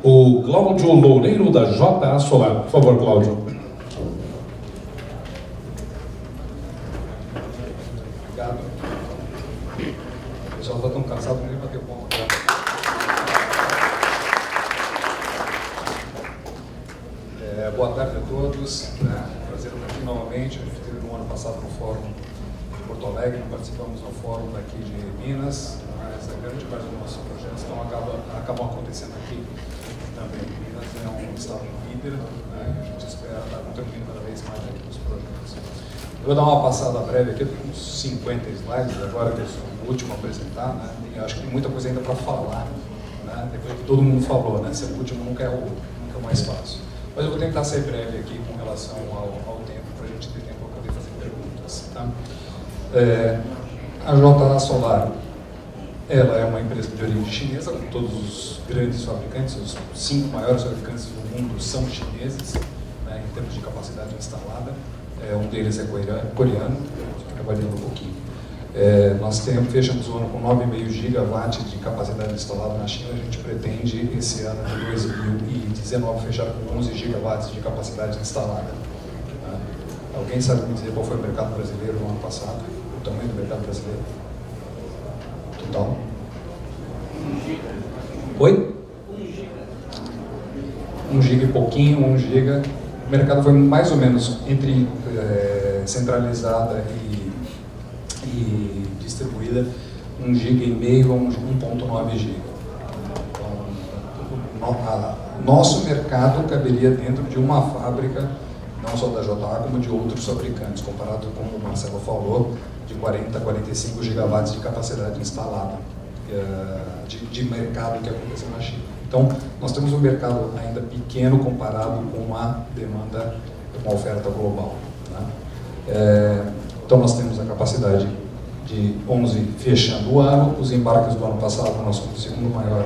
O Cláudio Loureiro, da JA Solar. Por favor, Cláudio. Obrigado. O pessoal está tão cansado nem bater palma. Boa tarde a todos. Prazer estar aqui novamente. A gente esteve no ano passado no Fórum de Porto Alegre, participamos no Fórum daqui de Minas, mas a grande parte dos nossos projetos acabam acontecendo aqui também. Minas é um estado líder, né? A gente espera estar contribuindo cada vez mais aqui nos projetos. Eu vou dar uma passada breve aqui, eu tenho uns 50 slides agora, que eu sou o último a apresentar, né? E acho que tem muita coisa ainda para falar, né? Depois que todo mundo falou, né? Ser o último nunca é o mais fácil. Mas eu vou tentar ser breve aqui com relação ao tempo, para a gente ter tempo para poder fazer perguntas. Tá? A JA Solar, ela é uma empresa de origem chinesa, com todos os grandes fabricantes, os 5 maiores fabricantes do mundo são chineses, né, em termos de capacidade instalada. Um deles é coreano, trabalhando um pouquinho. Nós fechamos o ano com 9,5 gigawatts de capacidade instalada na China. A gente pretende, esse ano de 2019, fechar com 11 gigawatts de capacidade instalada. Alguém sabe me dizer qual foi o mercado brasileiro no ano passado? O tamanho do mercado brasileiro? Total? 1 giga. Oi? 1 giga. 1 giga e pouquinho, 1 giga. O mercado foi mais ou menos entre centralizada e distribuída, 1,5 giga a 1,9 giga. Então, nosso mercado caberia dentro de uma fábrica, não só da JA, como de outros fabricantes, comparado com, como o Marcelo falou, de 40 a 45 gigawatts de capacidade instalada de mercado que aconteceu na China. Então, nós temos um mercado ainda pequeno comparado com a demanda, com a oferta global. Né? Então, nós temos a capacidade de 11 fechando o ano. Os embarques do ano passado, nós somos o segundo maior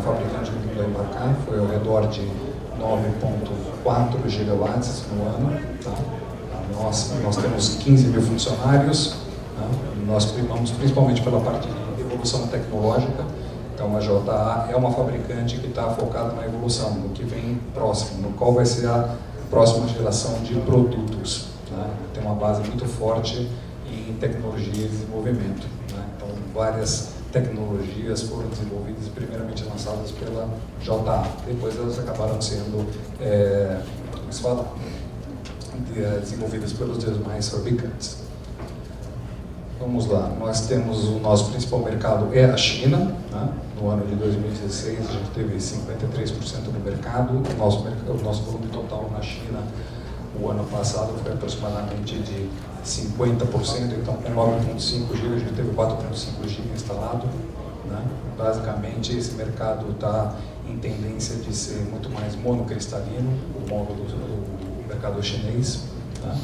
fabricante do mundo a embarcar, foi ao redor de 9,4 gigawatts no ano. Tá? Nós temos 15 mil funcionários, tá? Nós primamos principalmente pela parte de evolução tecnológica. Então, a JA é uma fabricante que está focada na evolução, no que vem próximo, no qual vai ser a próxima geração de produtos. Né? Tem uma base muito forte em tecnologia e desenvolvimento. Né? Então, várias tecnologias foram desenvolvidas e primeiramente lançadas pela JA. Depois elas acabaram sendo desenvolvidas pelos demais fabricantes. Vamos lá, nós temos o nosso principal mercado é a China. Né? No ano de 2016 a gente teve 53% do mercado. O nosso volume total na China o ano passado foi aproximadamente de 50%, então com 9,5 GB a gente teve 4,5 GB instalado. Né? Basicamente esse mercado está em tendência de ser muito mais monocristalino, o módulo do mercado chinês. Né?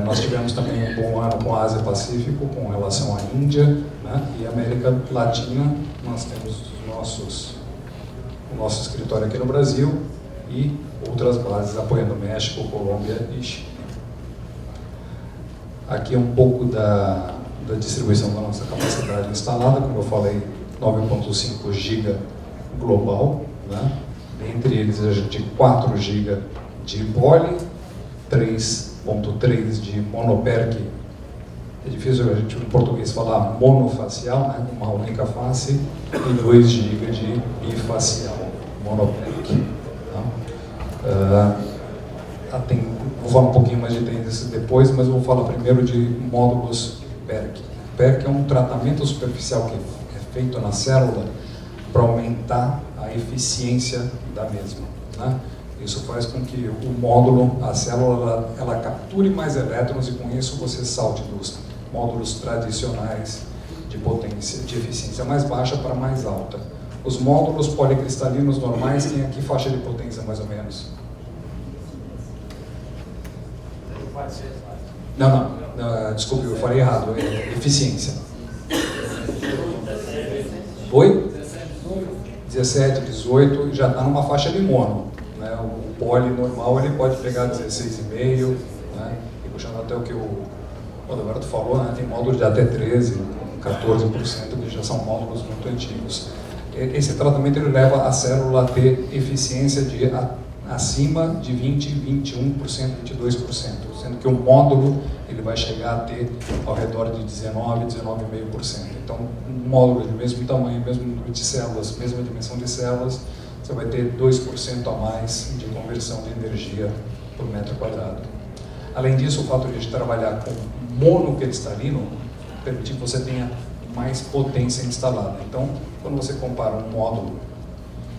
Nós tivemos também um bom ano com a Ásia Pacífico, com relação à Índia, né? E América Latina. Nós temos o nosso escritório aqui no Brasil e outras bases apoiando México, Colômbia e Chile. Aqui é um pouco da distribuição da nossa capacidade instalada, como eu falei, 9,5 GB global, né? Entre eles a gente 4 GB de poly, 3,3 de monoperc. É difícil a gente em português falar monofacial, né? Uma única face, e 2 GB de bifacial, monoperc. Vou falar um pouquinho mais de tendência depois, mas eu vou falar primeiro de módulos PERC. PERC é um tratamento superficial que é feito na célula para aumentar a eficiência da mesma. Né? Isso faz com que o módulo, a célula, ela capture mais elétrons e com isso você salte dos módulos tradicionais de potência, de eficiência mais baixa para mais alta. Os módulos policristalinos normais têm aqui faixa de potência mais ou menos. Não, desculpe, eu falei errado, é eficiência. Oi? 17, 18, já está numa faixa de mono. Né? O poli normal ele pode pegar 16,5, né? E puxando até o que o Roberto falou, né? Tem módulos de até 13, 14%, que já são módulos muito antigos. esse tratamento ele leva a célula a ter eficiência de acima de 20, 21%, 22%, sendo que o módulo ele vai chegar a ter ao redor de 19, 19,5%. Então, um módulo de mesmo tamanho, mesmo número de células, mesma dimensão de células, você vai ter 2% a mais de conversão de energia por metro quadrado. Além disso, o fato de a gente trabalhar com monocristalino permite que você tenha mais potência instalada. Então, quando você compara um módulo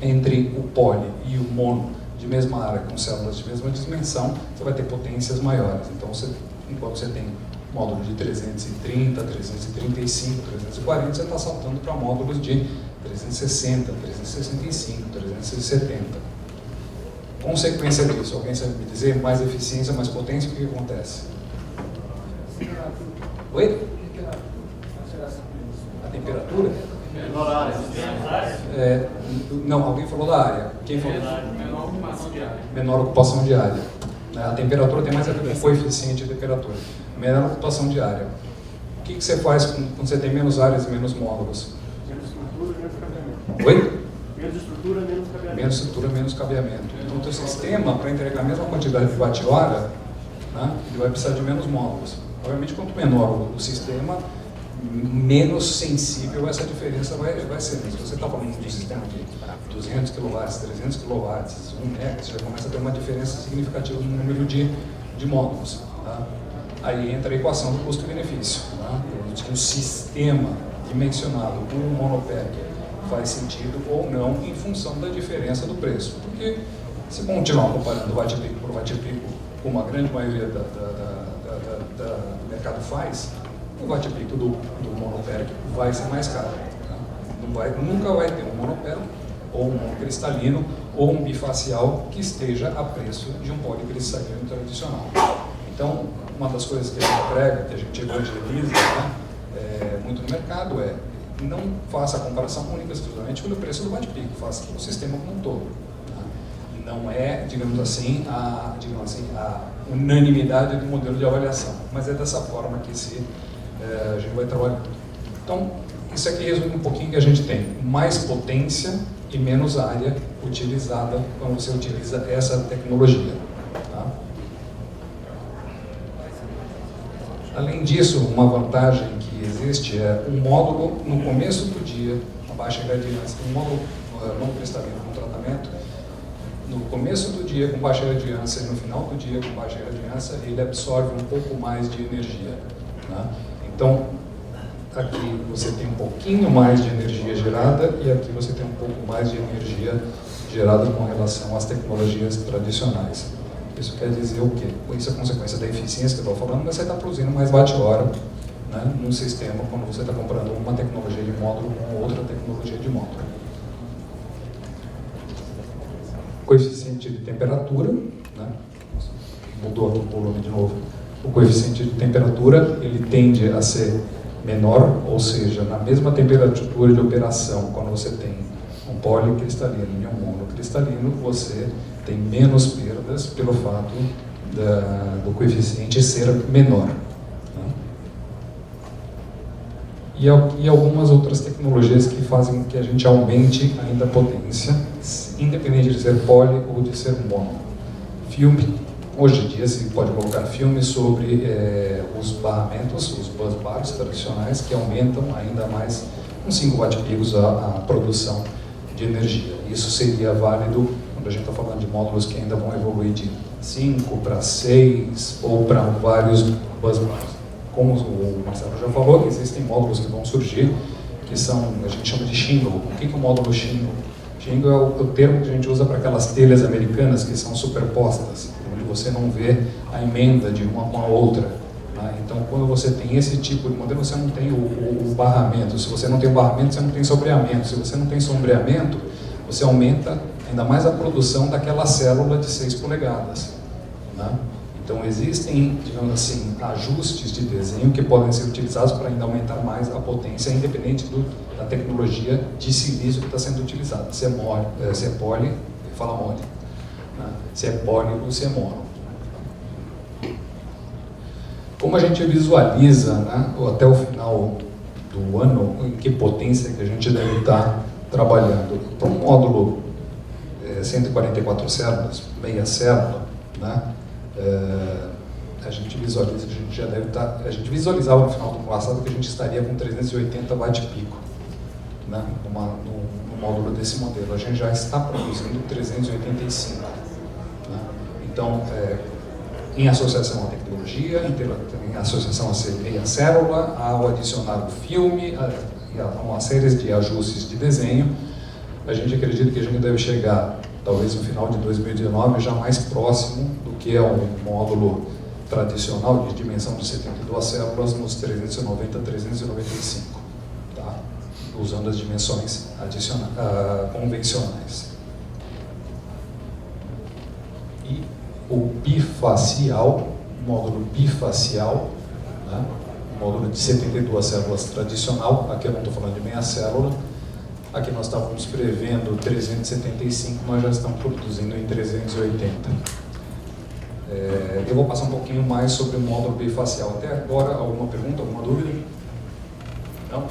entre o poli e o mono de mesma área com células de mesma dimensão, você vai ter potências maiores. Então, enquanto você tem módulo de 330, 335, 340, você está saltando para módulos de 360, 365, 370. Consequência disso, alguém sabe me dizer? Mais eficiência, mais potência, o que acontece? Oi? A temperatura? Menor área. Não, alguém falou da área. Quem falou? Menor ocupação de área. Menor ocupação de área. A temperatura tem mais a ver com o coeficiente de temperatura. Menor ocupação de área. O que você faz quando você tem menos áreas e menos módulos? Menos estrutura, menos cabeamento. Oi? Menos estrutura, menos cabeamento. Menos estrutura, menos cabeamento. Então, o teu sistema, para entregar a mesma quantidade de watt-hora, né, ele vai precisar de menos módulos. Obviamente, quanto menor o sistema, menos sensível essa diferença vai ser. Se você está falando de um sistema de 200 kW, 300 kW, 1 MB, você já começa a ter uma diferença significativa no número de módulos. Tá? Aí entra a equação do custo-benefício. Tá? O sistema dimensionado com um monopack faz sentido ou não em função da diferença do preço. Porque se continuar comparando watt-pico por watt-pico, como a grande maioria do mercado faz, o watt-pico do monopack vai ser mais caro. Tá? Nunca vai ter um monopack, ou um monocristalino, ou um bifacial que esteja a preço de um policristalino tradicional. Então, uma das coisas que a gente prega, que a gente evangeliza, né, muito no mercado é: não faça a comparação única exclusivamente pelo preço do watt-pico, faça o sistema como um todo. Tá? Não é, digamos assim, a unanimidade do modelo de avaliação, mas é dessa forma que a gente vai trabalhar. Então, isso aqui resume um pouquinho que a gente tem mais potência e menos área utilizada quando você utiliza essa tecnologia. Tá? Além disso, uma vantagem que existe é um módulo no começo do dia, a baixa radiância, um módulo monocristalino com tratamento, no começo do dia com baixa radiância e no final do dia com baixa radiância, ele absorve um pouco mais de energia. Tá? Então, aqui você tem um pouquinho mais de energia gerada e aqui você tem um pouco mais de energia gerada com relação às tecnologias tradicionais. Isso quer dizer o quê? Isso é consequência da eficiência que eu estou falando, mas você está produzindo mais watt-hora, né, num sistema quando você está comprando uma tecnologia de módulo com outra tecnologia de módulo. Coeficiente de temperatura, né, mudou aqui o volume de novo. O coeficiente de temperatura ele tende a ser menor, ou seja, na mesma temperatura de operação, quando você tem um policristalino e um monocristalino, você tem menos perdas pelo fato do coeficiente ser menor. Né? E algumas outras tecnologias que fazem com que a gente aumente ainda a potência, independente de ser poli ou de ser mono. Filme. Hoje em dia se pode colocar filmes sobre os barramentos, os busbars tradicionais, que aumentam ainda mais uns 5 watt-picos a produção de energia. Isso seria válido quando a gente está falando de módulos que ainda vão evoluir de 5 para 6 ou para vários busbars. Como o Marcelo já falou, existem módulos que vão surgir, que são, a gente chama de shingle. O que é o módulo shingle? Shingle é o termo que a gente usa para aquelas telhas americanas que são superpostas, onde você não vê a emenda de uma com a outra. Tá? Então, quando você tem esse tipo de modelo, você não tem o barramento. Se você não tem o barramento, você não tem sombreamento. Se você não tem sombreamento, você aumenta ainda mais a produção daquela célula de 6 polegadas. Tá? Então, existem, digamos assim, ajustes de desenho que podem ser utilizados para ainda aumentar mais a potência, independente da tecnologia de silício que está sendo utilizada. Se é poli, fala mole. Né? Se é poli ou se é mono. Como a gente visualiza, né, até o final do ano, em que potência que a gente deve estar trabalhando para um módulo 144 células, meia célula, né? A gente visualiza que a gente já deve estar, a gente visualizava no final do ano passado que a gente estaria com 380 watt-pico, né? No módulo desse modelo. A gente já está produzindo 385. Né? Então, em associação à tecnologia, em associação à meia célula, ao adicionar o filme, e a uma série de ajustes de desenho, a gente acredita que a gente deve chegar, talvez no final de 2019, já mais próximo do que é um módulo tradicional de dimensão de 72 células nos 390, 395, tá? Usando as dimensões convencionais. E o bifacial, módulo bifacial, né? Módulo de 72 células tradicional, aqui eu não estou falando de meia célula, aqui nós estávamos prevendo 375, nós já estamos produzindo em 380. Eu vou passar um pouquinho mais sobre o módulo bifacial. Até agora, alguma pergunta, alguma dúvida? Não?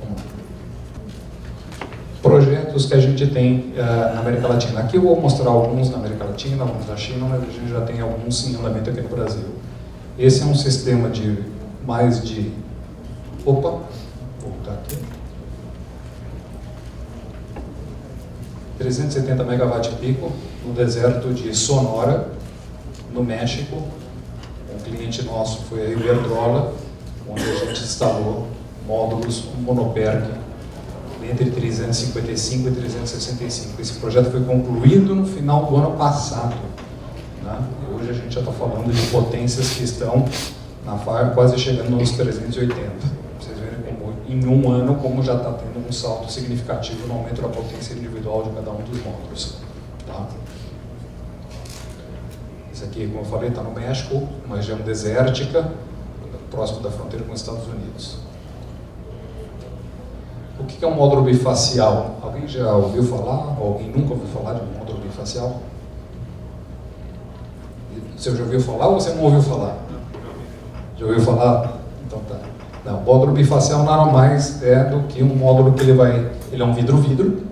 Vamos lá. Projetos que a gente tem na América Latina. Aqui eu vou mostrar alguns na América Latina, alguns na China, mas a gente já tem alguns em andamento aqui no Brasil. Esse é um sistema de mais de... Opa, vou voltar aqui. 370 megawatt-pico no deserto de Sonora, no México. Um cliente nosso foi a Iberdrola, onde a gente instalou módulos monoperc entre 355 e 365. Esse projeto foi concluído no final do ano passado. Né? Hoje a gente já está falando de potências que estão na faixa quase chegando nos 380. Vocês verem como em um ano como já está tendo um salto significativo no aumento da potência individual de cada um dos módulos. Tá? Esse aqui, como eu falei, está no México, uma região desértica, próximo da fronteira com os Estados Unidos. O que é um módulo bifacial? Alguém já ouviu falar? Ou alguém nunca ouviu falar de um módulo bifacial? Você já ouviu falar ou você não ouviu falar? Já ouviu falar? Então tá. Não, o módulo bifacial nada mais é do que um módulo que ele é um vidro-vidro,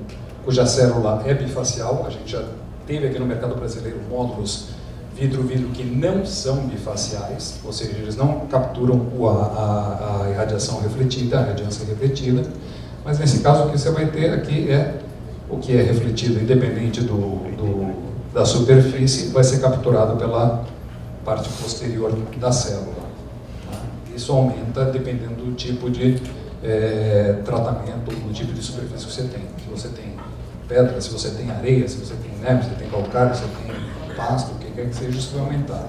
cuja célula é bifacial. A gente já teve aqui no mercado brasileiro módulos vidro-vidro que não são bifaciais, ou seja, eles não capturam a irradiação refletida, a radiância refletida, mas nesse caso o que você vai ter aqui é o que é refletido, independente da superfície, vai ser capturado pela parte posterior da célula. Isso aumenta dependendo do tipo de tratamento, do tipo de superfície que você tem. Se você tem pedra, se você tem areia, se você tem neve, se você tem calcário, se você tem pasto, o que quer que seja, isso vai aumentar.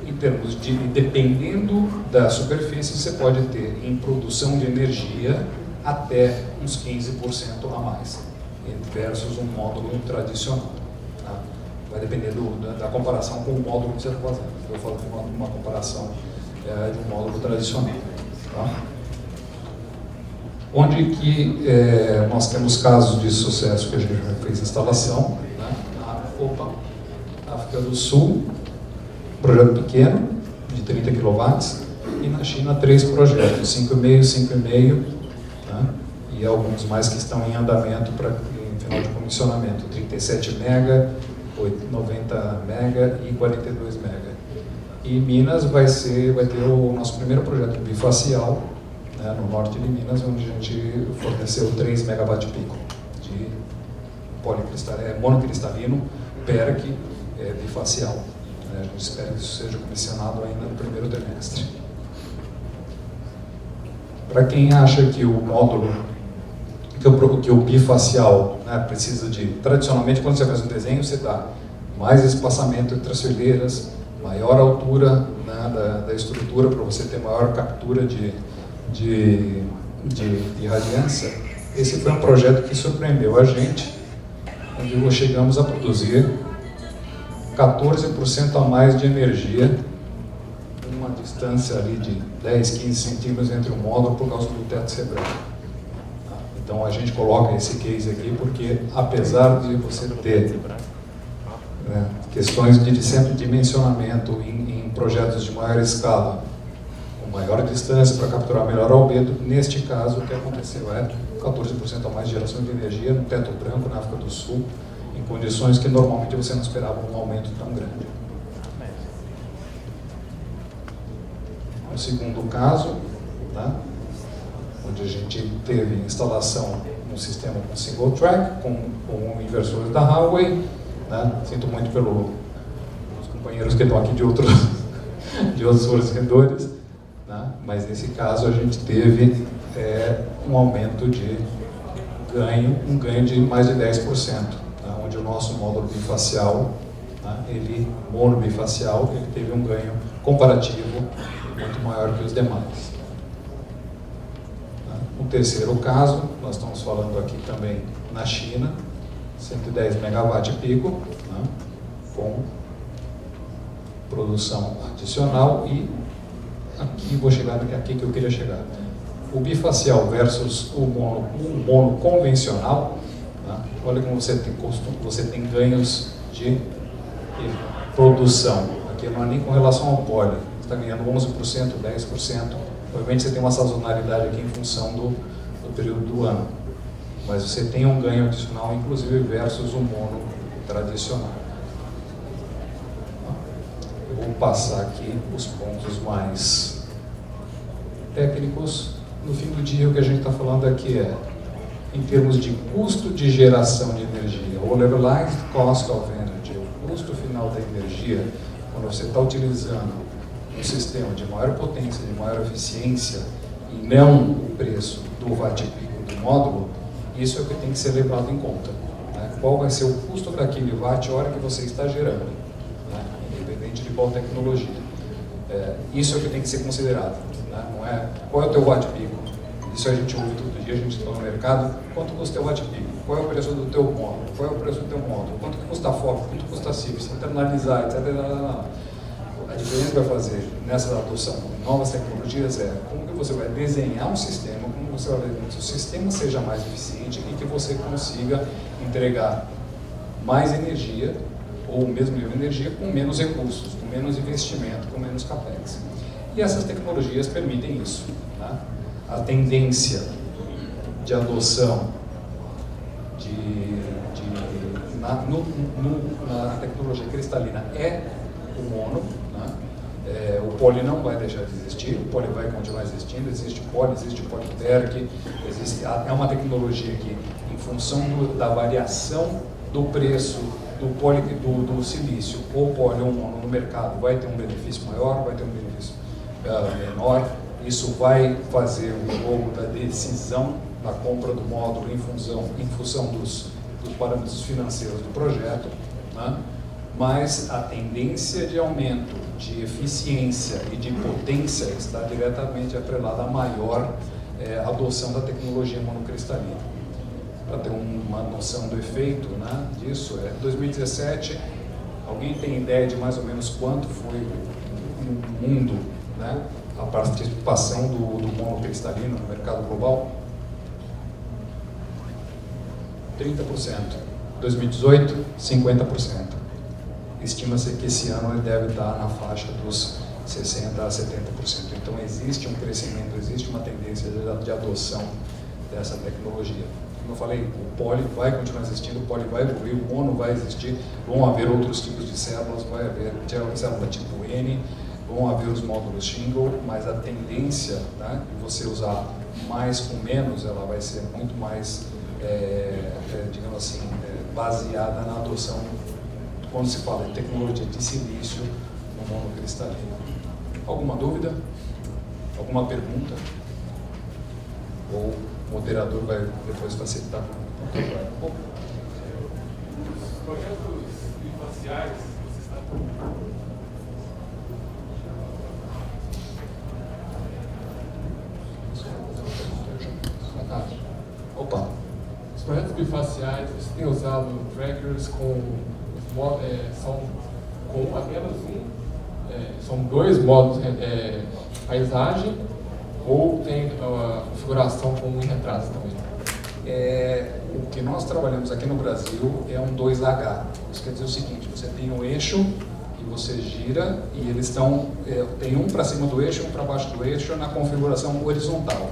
Em termos de, dependendo da superfície, você pode ter em produção de energia até uns 15% a mais, versus um módulo tradicional. Tá? Vai depender da comparação com o módulo que você está fazendo. Eu falo de uma comparação de um módulo tradicional. Tá? Onde que nós temos casos de sucesso que a gente já fez instalação, né? Na África do Sul, projeto pequeno, de 30 kW, e na China 3 projetos, 5,5, 5,5, né? E alguns mais que estão em andamento em final de comissionamento, 37 MB, 90 MB e 42 MB. E Minas vai ter o nosso primeiro projeto bifacial, né, no norte de Minas, onde a gente forneceu 3 megawatt-pico de monocristalino PERC bifacial. A gente espera que isso seja comissionado ainda no primeiro trimestre. Para quem acha que o módulo, que o bifacial, né, precisa de... Tradicionalmente, quando você faz um desenho, você dá mais espaçamento entre as fileiras, maior altura, né, da estrutura, para você ter maior captura de radiância. Esse foi um projeto que surpreendeu a gente, onde chegamos a produzir 14% a mais de energia, uma distância ali de 10, 15 centímetros entre o módulo por causa do teto Sebrão. Então a gente coloca esse case aqui porque, apesar de você ter questões de sempre dimensionamento em projetos de maior escala, com maior distância para capturar melhor albedo, neste caso o que aconteceu é 14% a mais de geração de energia no teto branco na África do Sul, em condições que normalmente você não esperava um aumento tão grande. No segundo caso, tá? Onde a gente teve instalação no sistema com single track, com inversores da Huawei, né? Sinto muito pelos companheiros que estão aqui de outros fornecedores, né? Mas nesse caso a gente teve um aumento de um ganho de mais de 10%, né? Onde o nosso módulo bifacial, né? Mono bifacial, ele teve um ganho comparativo muito maior que os demais. No terceiro caso, nós estamos falando aqui também na China, 110 megawatt pico, né, com produção adicional, e aqui vou chegar aqui que eu queria chegar. O bifacial versus o mono convencional, né, olha como você tem ganhos de produção. Aqui não é nem com relação ao poly, você está ganhando 11%, 10%. Obviamente você tem uma sazonalidade aqui em função do período do ano, mas você tem um ganho adicional, inclusive versus o mono tradicional. Eu vou passar aqui os pontos mais técnicos. No fim do dia, o que a gente está falando aqui é, em termos de custo de geração de energia, o levelized cost of energy, o custo final da energia, quando você está utilizando um sistema de maior potência, de maior eficiência, e não o preço do watt-pico do módulo, isso é o que tem que ser levado em conta. Né? Qual vai ser o custo daquele watt a hora que você está gerando, né? Independente de qual tecnologia. Isso é o que tem que ser considerado. Né? Não é qual é o teu watt-pico. Isso a gente ouve todo dia, a gente está no mercado. Quanto custa o watt-pico? Qual é o preço do teu módulo? Qual é o preço do teu módulo? Quanto custa a FOB? Quanto custa a CIPS? Internalizar, etc. A diferença que vai fazer nessa adoção de novas tecnologias é como que você vai desenhar um sistema, como você vai fazer que o sistema seja mais eficiente e que você consiga entregar mais energia, ou o mesmo nível de energia, com menos recursos, com menos investimento, com menos capex. E essas tecnologias permitem isso. Tá? A tendência de adoção na tecnologia cristalina é o mono. O poly não vai deixar de existir, o poly vai continuar existindo, existe poly PERC, é uma tecnologia que, em função da variação do preço do silício, ou poly ou mono no mercado, vai ter um benefício maior, vai ter um benefício menor. Isso vai fazer o jogo da decisão da compra do módulo em função dos parâmetros financeiros do projeto, né? Mas a tendência de aumento de eficiência e de potência está diretamente atrelada à maior adoção da tecnologia monocristalina. Para ter uma noção do efeito, né, disso, 2017, alguém tem ideia de mais ou menos quanto foi no mundo, né, a participação do monocristalino no mercado global? 30%. 2018, 50%. Estima-se que esse ano ele deve estar na faixa dos 60% a 70%. Então existe um crescimento, existe uma tendência de adoção dessa tecnologia. Como eu falei, o poly vai continuar existindo, o poly vai evoluir, o mono vai existir, vão haver outros tipos de células, vai haver célula tipo N, vão haver os módulos shingle, mas a tendência, tá, de você usar mais com menos, ela vai ser muito mais, digamos assim, baseada na adoção, quando se fala de tecnologia de silício no monocristalino. Alguma dúvida? Alguma pergunta? Ou o moderador vai depois facilitar? Os projetos bifaciais, você está... Opa! Os projetos bifaciais, você tem usado trackers são com apenas são dois modos, paisagem, ou tem a configuração com um retrato também? O que nós trabalhamos aqui no Brasil é um 2H. Isso quer dizer o seguinte, você tem um eixo e você gira e eles estão, tem um para cima do eixo e um para baixo do eixo na configuração horizontal.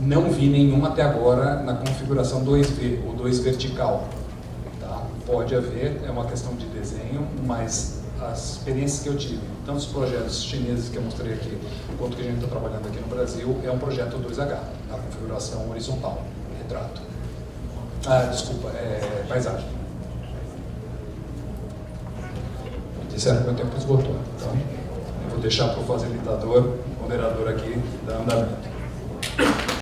Não vi nenhuma até agora na configuração 2V, ou 2 vertical. Tá? Pode haver, é uma questão de desenho, mas as experiências que eu tive, tanto os projetos chineses que eu mostrei aqui, quanto que a gente está trabalhando aqui no Brasil, é um projeto 2H, na configuração horizontal, retrato. Desculpa, paisagem. Disseram que meu tempo esgotou, então eu vou deixar para o facilitador, moderador aqui, dar andamento.